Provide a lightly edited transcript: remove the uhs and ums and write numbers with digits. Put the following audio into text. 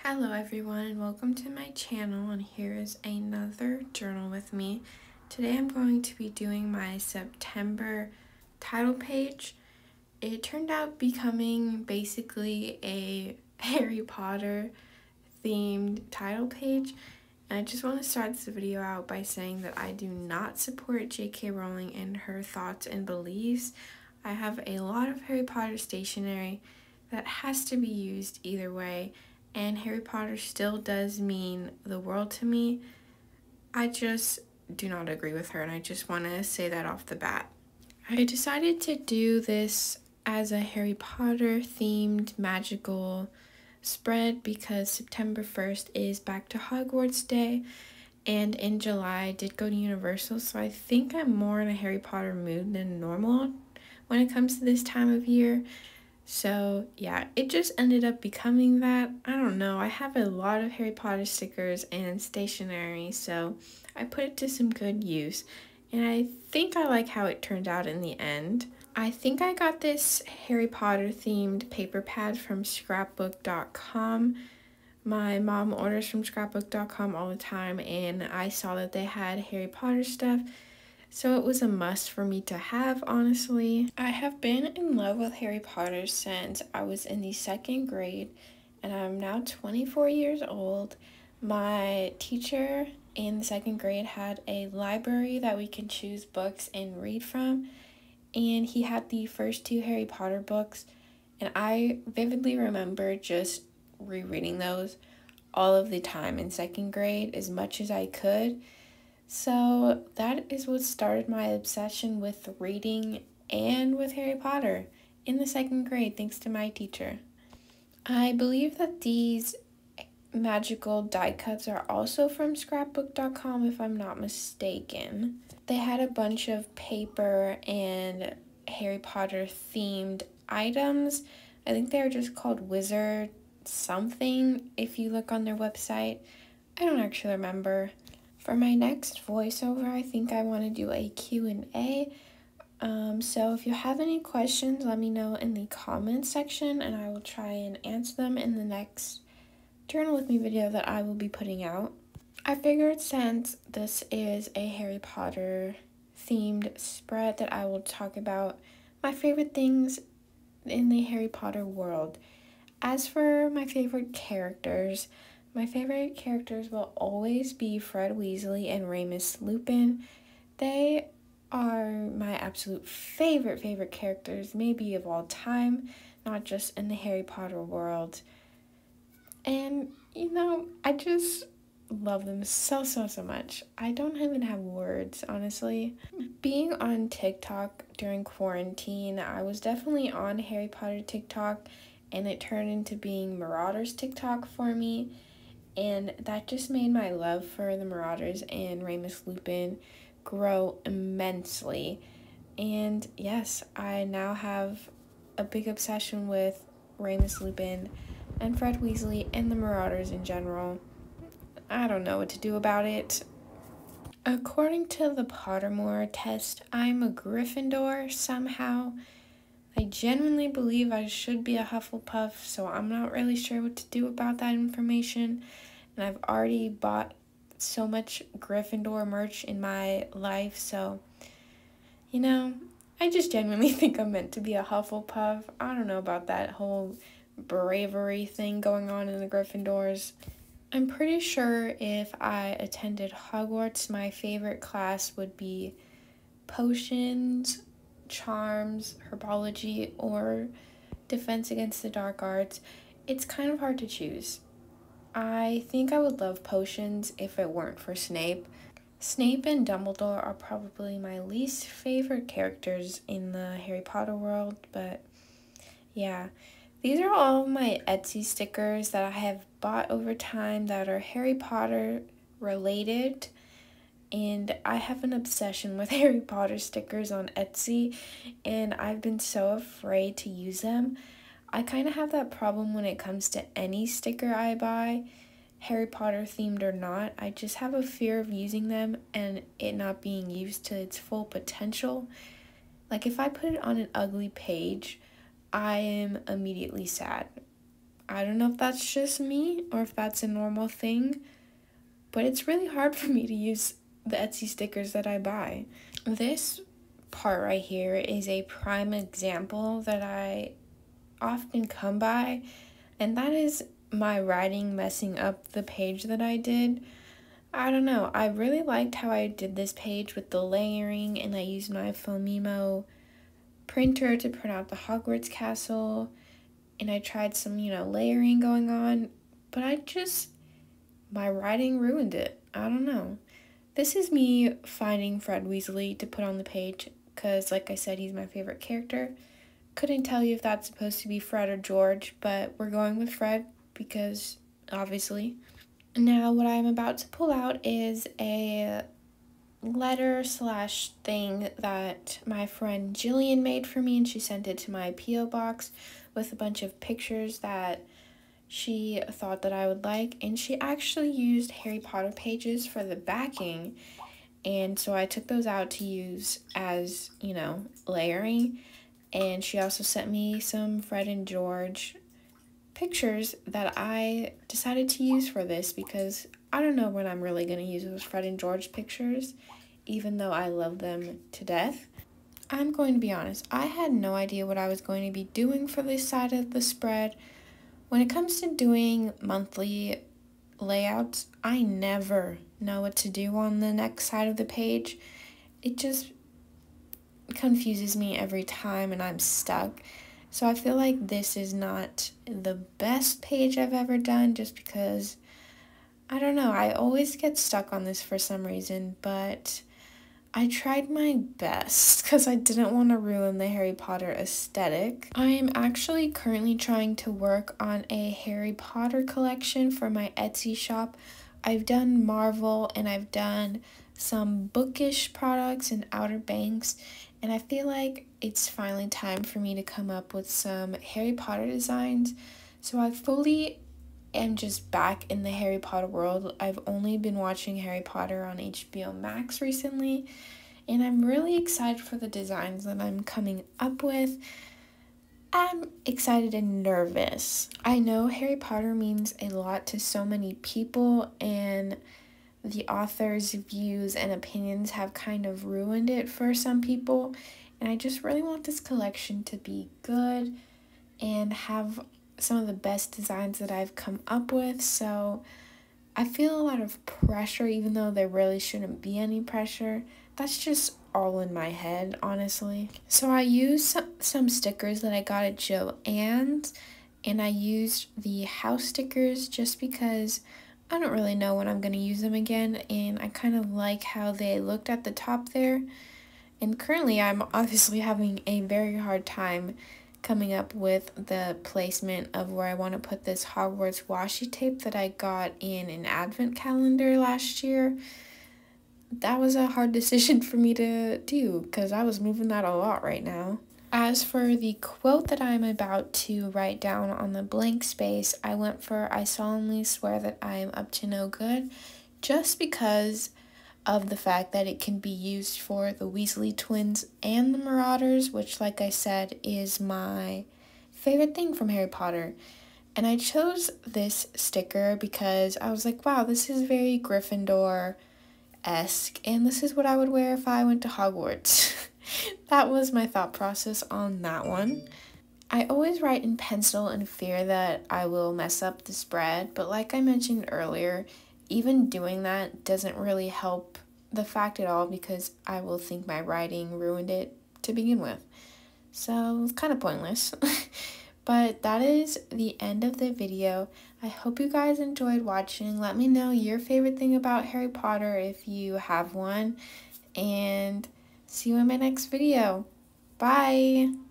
Hello everyone and welcome to my channel, and here is another journal with me. Today I'm going to be doing my September title page. It turned out becoming basically a Harry Potter themed title page, and I just want to start this video out by saying that I do not support J.K. Rowling and her thoughts and beliefs. I have a lot of Harry Potter stationery that has to be used either way, and Harry Potter still does mean the world to me. I just do not agree with her, and I just want to say that off the bat. I decided to do this as a Harry Potter themed magical spread because September 1st is Back to Hogwarts Day, and in July I did go to Universal, so I think I'm more in a Harry Potter mood than normal when it comes to this time of year. So yeah, it just ended up becoming that. I don't know, I have a lot of Harry Potter stickers and stationery, so I put it to some good use, and I think I like how it turned out in the end. I think I got this Harry Potter themed paper pad from scrapbook.com. My mom orders from scrapbook.com all the time, and I saw that they had Harry Potter stuff, so it was a must for me to have, honestly. I have been in love with Harry Potter since I was in the second grade, and I'm now 24 years old. My teacher in the second grade had a library that we can choose books and read from, and he had the first two Harry Potter books, and I vividly remember just rereading those all of the time in second grade as much as I could. So that is what started my obsession with reading and with Harry Potter in the second grade, thanks to my teacher. I believe that these magical die cuts are also from scrapbook.com, if I'm not mistaken. They had a bunch of paper and Harry Potter themed items. I think they are just called Wizard something if you look on their website. I don't actually remember. For my next voiceover, I think I want to do a Q&A. So if you have any questions, let me know in the comments section, and I will try and answer them in the next Journal With Me video that I will be putting out. I figured since this is a Harry Potter themed spread that I will talk about my favorite things in the Harry Potter world. As for my favorite characters will always be Fred Weasley and Remus Lupin. They are my absolute favorite characters, maybe of all time, not just in the Harry Potter world. And, I just love them so much. I don't even have words, honestly. Being on TikTok during quarantine, I was definitely on Harry Potter TikTok, and it turned into being Marauders TikTok for me. And that just made my love for the Marauders and Remus Lupin grow immensely. And yes, I now have a big obsession with Remus Lupin and Fred Weasley and the Marauders in general. I don't know what to do about it. According to the Pottermore test, I'm a Gryffindor somehow. I genuinely believe I should be a Hufflepuff, so I'm not really sure what to do about that information. And I've already bought so much Gryffindor merch in my life, so, I just genuinely think I'm meant to be a Hufflepuff. I don't know about that whole bravery thing going on in the Gryffindors. I'm pretty sure if I attended Hogwarts, my favorite class would be potions, charms, herbology, or defense against the dark arts. It's kind of hard to choose. I think I would love potions if it weren't for Snape. Snape and Dumbledore are probably my least favorite characters in the Harry Potter world, but yeah. These are all my Etsy stickers that I have bought over time that are Harry Potter related. And I have an obsession with Harry Potter stickers on Etsy, and I've been so afraid to use them. I kind of have that problem when it comes to any sticker I buy, Harry Potter themed or not. I just have a fear of using them and it not being used to its full potential. Like if I put it on an ugly page, I am immediately sad. I don't know if that's just me or if that's a normal thing, but it's really hard for me to use the Etsy stickers that I buy. This part right here is a prime example that I often come by, and that is my writing messing up the page that I did. I don't know, I really liked how I did this page with the layering, and I used my Phonemo printer to print out the Hogwarts castle, and I tried some, layering going on, but my writing ruined it. I don't know. This is me finding Fred Weasley to put on the page, because like I said, he's my favorite character. Couldn't tell you if that's supposed to be Fred or George, but we're going with Fred because obviously. Now what I'm about to pull out is a letter / thing that my friend Jillian made for me, and she sent it to my P.O. box with a bunch of pictures that she thought that I would like, and she actually used Harry Potter pages for the backing, and so I took those out to use as, layering. And she also sent me some Fred and George pictures that I decided to use for this, because I don't know when I'm really going to use those Fred and George pictures, even though I love them to death. I'm going to be honest, I had no idea what I was going to be doing for this side of the spread. When it comes to doing monthly layouts, I never know what to do on the next side of the page. It just confuses me every time and I'm stuck. So I feel like this is not the best page I've ever done, just because, I don't know, I always get stuck on this for some reason, but I tried my best because I didn't want to ruin the Harry Potter aesthetic. I am actually currently trying to work on a Harry Potter collection for my Etsy shop. I've done Marvel and I've done some bookish products and Outer Banks, and I feel like it's finally time for me to come up with some Harry Potter designs. So I fully am just back in the Harry Potter world. I've only been watching Harry Potter on HBO Max recently, and I'm really excited for the designs that I'm coming up with. I'm excited and nervous. I know Harry Potter means a lot to so many people, and the author's views and opinions have kind of ruined it for some people, and I just really want this collection to be good and have some of the best designs that I've come up with. So I feel a lot of pressure, even though there really shouldn't be any pressure. That's just all in my head, honestly. So I used some stickers that I got at Joann's, and I used the house stickers just because I don't really know when I'm going to use them again, and I kind of like how they looked at the top there. And currently I'm obviously having a very hard time coming up with the placement of where I want to put this Hogwarts washi tape that I got in an advent calendar last year. That was a hard decision for me to do because I was moving that a lot right now. As for the quote that I'm about to write down on the blank space, I went for "I solemnly swear that I am up to no good," just because of the fact that it can be used for the Weasley twins and the Marauders, which, like I said, is my favorite thing from Harry Potter. And I chose this sticker because I was like, wow, this is very Gryffindor-esque, and this is what I would wear if I went to Hogwarts. That was my thought process on that one. I always write in pencil in fear that I will mess up the spread, but like I mentioned earlier, even doing that doesn't really help the fact at all, because I will think my writing ruined it to begin with. So it's kind of pointless. But that is the end of the video. I hope you guys enjoyed watching. Let me know your favorite thing about Harry Potter if you have one. And see you in my next video. Bye!